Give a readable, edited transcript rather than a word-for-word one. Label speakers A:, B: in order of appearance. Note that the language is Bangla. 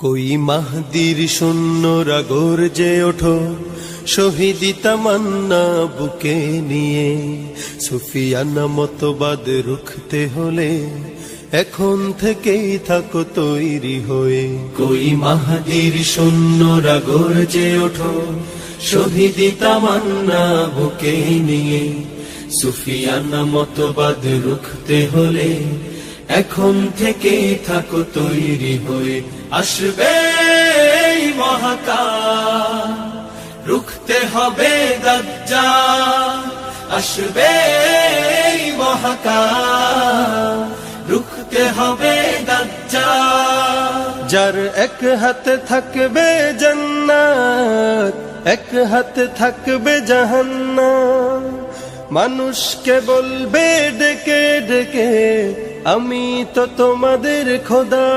A: कोई মাহদির সৈন্যরা গর্জে ওঠো, শহীদি তামান্না বুকে নিয়ে। সুফিয়ানা মতবাদ রুখতে হলে এখন থেকেই থাকো তৈরি হয়ে। कोई মাহদির সৈন্যরা গর্জে ওঠো, শহীদি তামান্না বুকে নিয়ে। সুফিয়ানা মতবাদ রুখতে হলে এখন থেকে থাকো তৈরি হয়ে। আসবে এই মহাকাল, রুখতে হবে দাজ্জাল। আসবে এই মহাকাল, রুখতে হবে দাজ্জাল। যার এক হাতে থাকবে জান্নাত, এক হাতে থাকবে জাহান্নাম। মানুষকে বলবে ডেকে ডেকে, আমি তো তোমাদের খোদা।